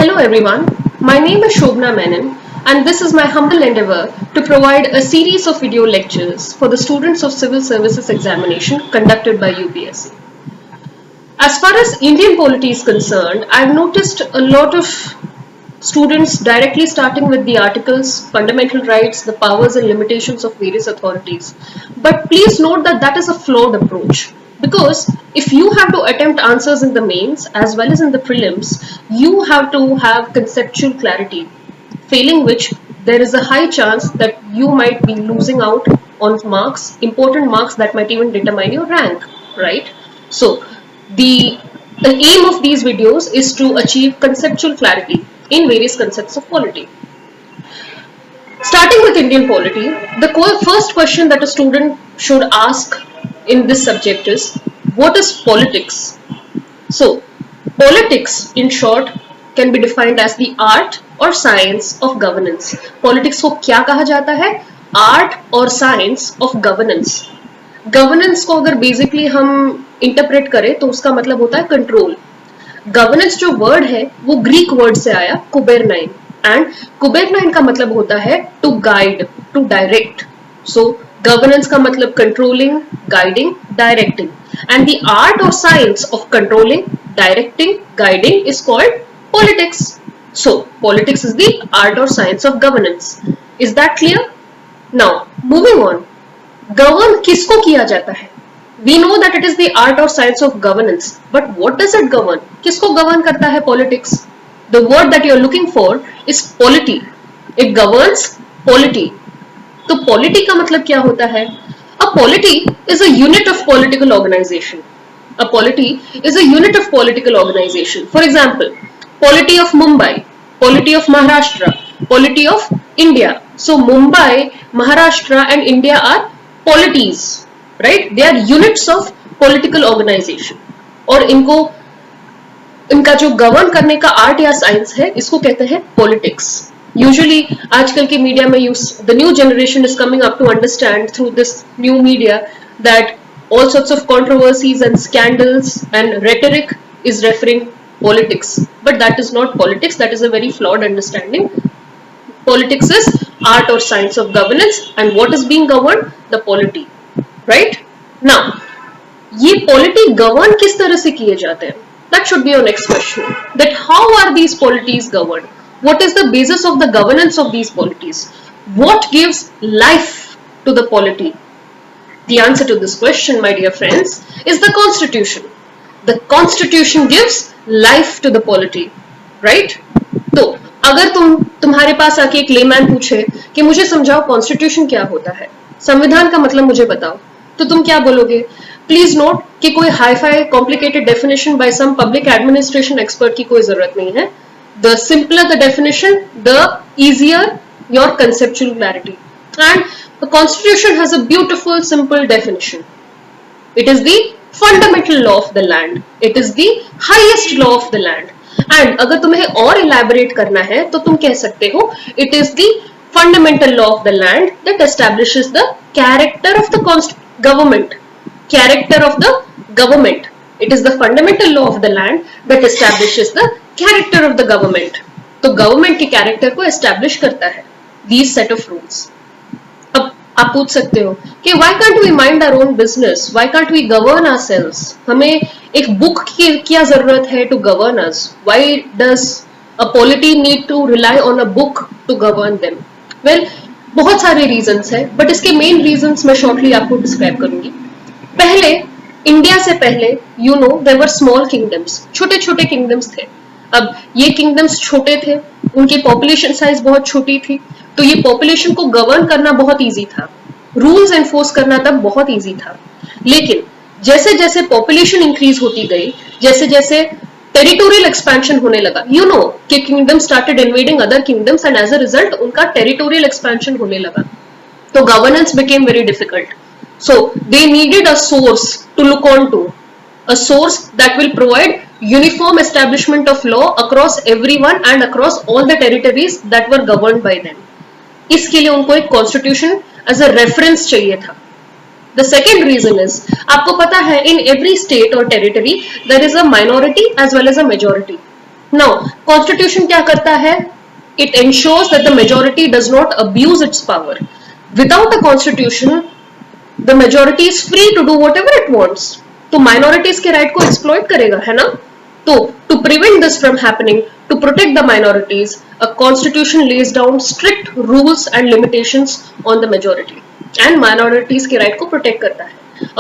Hello everyone, my name is Shobna Menon and this is my humble endeavor to provide a series of video lectures for the students of Civil Services Examination conducted by UPSC. As far as Indian polity is concerned, I've noticed a lot of students directly starting with the articles, fundamental rights, the powers and limitations of various authorities. But please note that that is a flawed approach. Because if you have to attempt answers in the mains as well as in the prelims, you have to have conceptual clarity, failing which there is a high chance that you might be losing out on marks, important marks that might even determine your rank, right? So the aim of these videos is to achieve conceptual clarity in various concepts of polity. Starting with Indian polity, the first question that a student should ask in this subject is, what is politics? So, politics in short can be defined as the art or science of governance. Politics को क्या कहा जाता है? Art or science of governance. Governance को अगर basically हम interpret करें तो उसका मतलब होता है control. Governance जो word है वो Greek word से आया kubernein and kubernein का मतलब होता है to guide, to direct. So governance का मतलब controlling, guiding, directing, and the art or science of controlling, directing, guiding is called politics. So politics is the art or science of governance. Is that clear? Now moving on, govern किसको किया जाता है? We know that it is the art or science of governance, but what does it govern? किसको govern करता है politics? The word that you are looking for is polity. It governs polity. तो polity का मतलब क्या होता है? A polity is a unit of political organization. A polity is a unit of political organization. For example, polity of Mumbai, polity of Maharashtra, polity of India. So Mumbai, Maharashtra and India are polities, right? They are units of political organization. और इनका जो govern करने का art या science है इसको कहते हैं पॉलिटिक्स. यूजुअली आजकल के मीडिया में the new generation is coming up to understand through this new media that all sorts of controversies and scandals and rhetoric is referring politics, but that is not politics. That is a very flawed understanding. Politics is art or science of governance, and what is being governed? The polity, right? Now ये polity govern किस तरह से किए जाते हैं? That should be your next question. That how are these polities governed? What is the basis of the governance of these polities? What gives life to the polity? The answer to this question, my dear friends, is the Constitution. The Constitution gives life to the polity, right? तो अगर तुम्हारे पास आके एक layman पूछे कि मुझे समझाओ constitution क्या होता है, संविधान का मतलब मुझे बताओ, तो तुम क्या बोलोगे? प्लीज नोट कि कोई hi fi complicated definition by some public administration expert की कोई जरूरत नहीं है. The simpler the definition, the easier your conceptual clarity. And the Constitution has a beautiful, simple definition. It is the fundamental law of the land. It is the highest law of the land. And अगर तुम्हें और elaborate करना है तो तुम कह सकते हो it is the fundamental law of the land that establishes the character of the government. Character of the government. It is the fundamental law of the land that establishes the character of the government. तो government के character को establish करता है these set of rules. अब आप पूछ सकते हो कि why can't we mind our own business? Why can't we govern ourselves? हमें एक book की क्या जरूरत है to govern us? Why does a polity need to rely on a book to govern them? Well, बहुत सारे reasons है, but इसके main reasons मैं shortly आपको describe करूंगी. पहले इंडिया से पहले you know there were small kingdoms, छोटे छोटे kingdoms थे. अब ये kingdoms छोटे थे, उनकी population size बहुत छोटी थी, तो ये population को govern करना बहुत easy था, rules enforce करना तब बहुत easy था. लेकिन जैसे जैसे population increase होती गई, जैसे जैसे territorial expansion होने लगा, you know कि kingdoms started invading other kingdoms and as a result उनका territorial expansion होने लगा, तो governance became very difficult. So they needed a source to look on to, a source that will provide uniform establishment of law across everyone and across all the territories that were governed by them. इसके लिए उनको एक constitution as a reference चाहिए था. The second reason is, आपको पता है in every state or territory there is a minority as well as a majority. Now constitution क्या करता है? It ensures that the majority does not abuse its power. Without a constitution, the majority is free to do whatever it wants. तो minorities के right को exploit करेगा, है ना? तो to prevent this from happening, to protect the minorities, a constitution lays down strict rules and limitations on the majority. And minorities के right को protect करता है.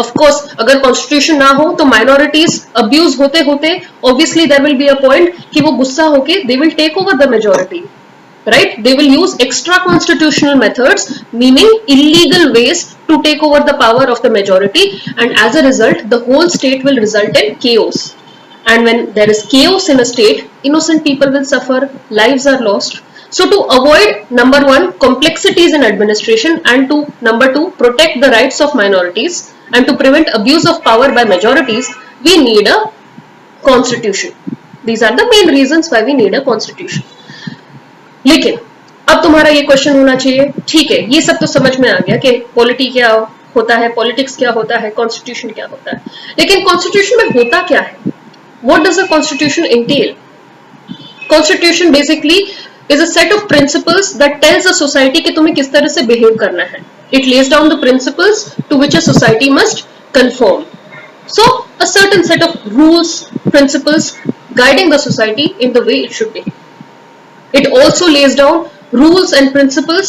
Of course, अगर constitution ना हो तो minorities abuse होते होते obviously there will be a point कि वो गुस्सा होके they will take over the majority. Right? They will use extra constitutional methods, meaning illegal ways to take over the power of the majority, and as a result, the whole state will result in chaos. And when there is chaos in a state, innocent people will suffer, lives are lost. So to avoid, number one, complexities in administration, and number two, protect the rights of minorities, and to prevent abuse of power by majorities, we need a constitution. These are the main reasons why we need a constitution. लेकिन अब तुम्हारा ये question होना चाहिए, ठीक है ये सब तो समझ में आ गया कि पॉलिटी क्या होता है, पॉलिटिक्स क्या होता है, कॉन्स्टिट्यूशन क्या होता है, लेकिन कॉन्स्टिट्यूशन में होता क्या है? What does a constitution entail? Constitution basically is a set of principles that tells a society कि तुम्हें किस तरह से बिहेव करना है. It lays down the principles to which a society must conform. So a certain set of rules, principles guiding the society in the way it should be. It also lays down rules and principles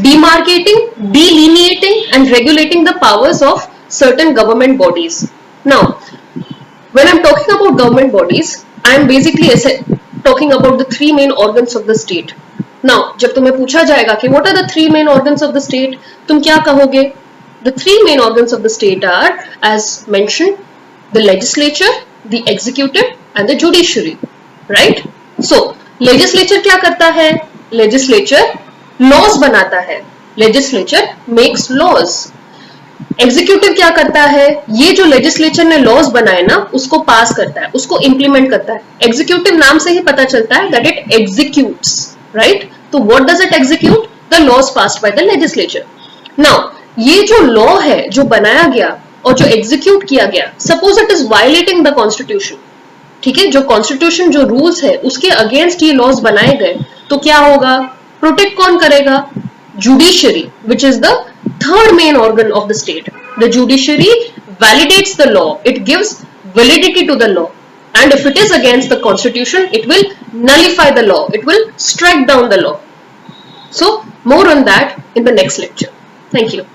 demarcating, delineating and regulating the powers of certain government bodies. Now, when I'm talking about government bodies, I am basically talking about the three main organs of the state. Now, जब तुम्हें पूछा जाएगा कि what are the three main organs of the state, तुम क्या कहोगे? The three main organs of the state are, as mentioned, the legislature, the executive and the judiciary, right? So, legislature क्या करता है? लेजिस्लेचर लॉज बनाता है. Legislature makes laws. Executive क्या करता है? ये जो लेजिस्लेचर ने लॉज बनाए ना उसको पास करता है, उसको इंप्लीमेंट करता है. एग्जीक्यूटिव नाम से ही पता चलता है दैट इट एग्जीक्यूट्स, राइट? तो what does it execute? The laws passed by the legislature. Now ये जो लॉ है जो बनाया गया और जो एग्जीक्यूट किया गया, suppose it is violating the constitution, ठीक है, जो कॉन्स्टिट्यूशन जो रूल्स है उसके अगेंस्ट ये लॉज बनाए गए, तो क्या होगा? प्रोटेक्ट कौन करेगा? Judiciary, which is the third main organ of the state. The judiciary validates the law, it gives validity to the law, and if it is against the constitution, it will nullify the law, it will strike down the law. So more on that in the next lecture. Thank you.